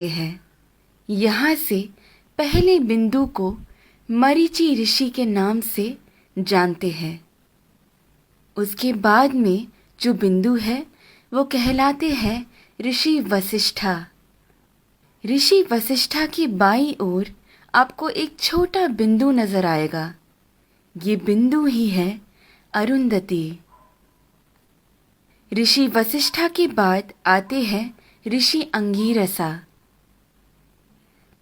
है। यहाँ से पहले बिंदु को मरीचि ऋषि के नाम से जानते हैं। उसके बाद में जो बिंदु है वो कहलाते हैं ऋषि वशिष्ठा। ऋषि वशिष्ठा की बाईं ओर आपको एक छोटा बिंदु नजर आएगा। ये बिंदु ही है अरुंधति। ऋषि वशिष्ठा के बाद आते हैं ऋषि अंगीरसा।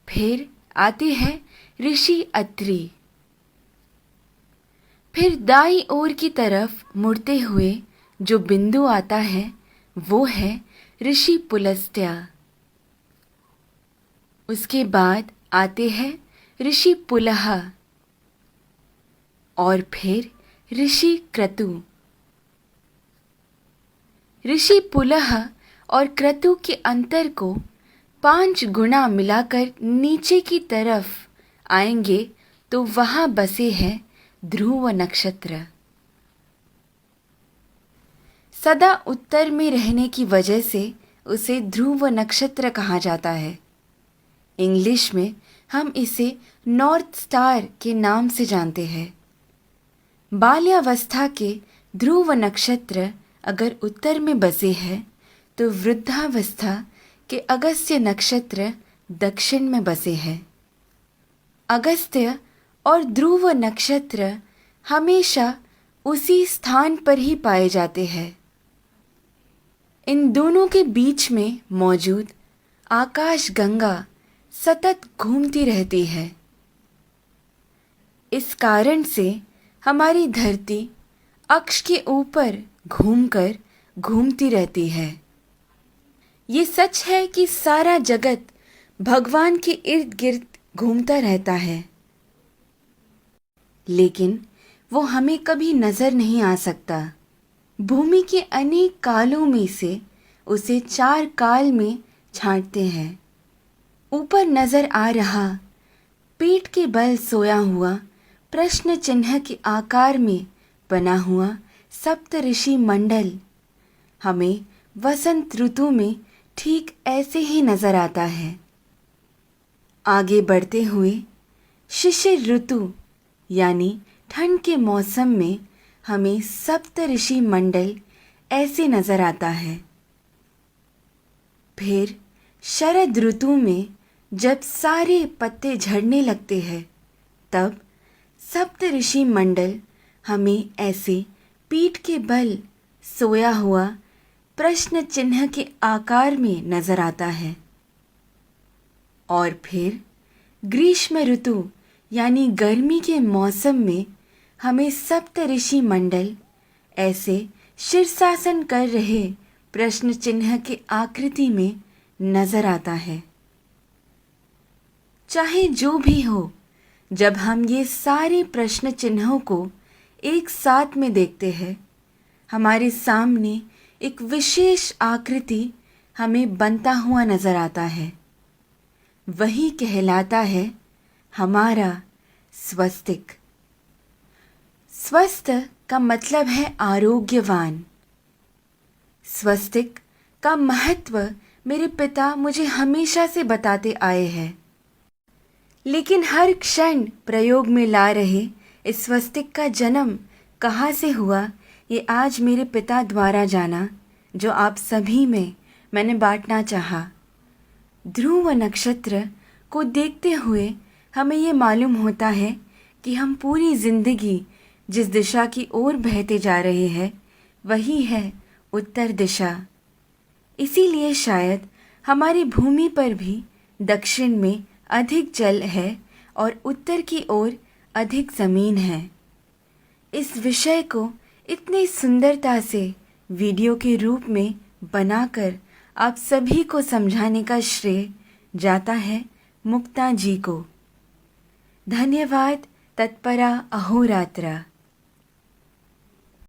फिर आते हैं ऋषि अत्रि। फिर दाईं ओर की तरफ मुड़ते हुए जो बिंदु आता है वो है ऋषि पुलस्त्य। उसके बाद आते हैं ऋषि पुलह और फिर ऋषि क्रतु। ऋषि पुलह और क्रतु के अंतर को 5 गुना मिलाकर नीचे की तरफ आएंगे तो वहां बसे हैं ध्रुव नक्षत्र। सदा उत्तर में रहने की वजह से उसे ध्रुव नक्षत्र कहा जाता है। इंग्लिश में हम इसे नॉर्थ स्टार के नाम से जानते हैं। बाल्यावस्था के ध्रुव नक्षत्र अगर उत्तर में बसे हैं तो वृद्धावस्था के अगस्त्य नक्षत्र दक्षिण में बसे हैं। अगस्त्य और ध्रुव नक्षत्र हमेशा उसी स्थान पर ही पाए जाते हैं। इन दोनों के बीच में मौजूद आकाश गंगा सतत घूमती रहती है। इस कारण से हमारी धरती अक्ष के ऊपर घूमकर घूमती रहती है। ये सच है कि सारा जगत भगवान के इर्द गिर्द घूमता रहता है, लेकिन वो हमें कभी नजर नहीं आ सकता। भूमि के अनेक कालों में से उसे 4 काल में छांटते हैं। ऊपर नजर आ रहा पीठ के बल सोया हुआ प्रश्न चिन्ह के आकार में बना हुआ सप्त ऋषि मंडल हमें वसंत ऋतु में ठीक ऐसे ही नजर आता है। आगे बढ़ते हुए शिशिर ऋतु यानी ठंड के मौसम में हमें सप्त ऋषि मंडल ऐसे नजर आता है। फिर शरद ऋतु में जब सारे पत्ते झड़ने लगते हैं तब सप्त ऋषि मंडल हमें ऐसे पीठ के बल सोया हुआ प्रश्न चिन्ह के आकार में नजर आता है। और फिर ग्रीष्म ऋतु यानी गर्मी के मौसम में हमें सप्त ऋषि मंडल ऐसे शीर्षासन कर रहे प्रश्न चिन्ह के आकृति में नजर आता है। चाहे जो भी हो, जब हम ये सारे प्रश्न चिन्हों को एक साथ में देखते हैं, हमारे सामने एक विशेष आकृति हमें बनता हुआ नजर आता है। वही कहलाता है हमारा स्वस्तिक। स्वस्थ का मतलब है आरोग्यवान। स्वस्तिक का महत्व मेरे पिता मुझे हमेशा से बताते आए हैं, लेकिन हर क्षण प्रयोग में ला रहे इस स्वस्तिक का जन्म कहाँ से हुआ ये आज मेरे पिता द्वारा जाना, जो आप सभी में मैंने बांटना चाहा। ध्रुव नक्षत्र को देखते हुए हमें ये मालूम होता है कि हम पूरी जिंदगी जिस दिशा की ओर बहते जा रहे हैं वही है उत्तर दिशा। इसीलिए शायद हमारी भूमि पर भी दक्षिण में अधिक जल है और उत्तर की ओर अधिक ज़मीन है। इस विषय को इतनी सुंदरता से वीडियो के रूप में बनाकर आप सभी को समझाने का श्रेय जाता है मुक्ता जी को। धन्यवाद। तत्परा अहोरात्रा।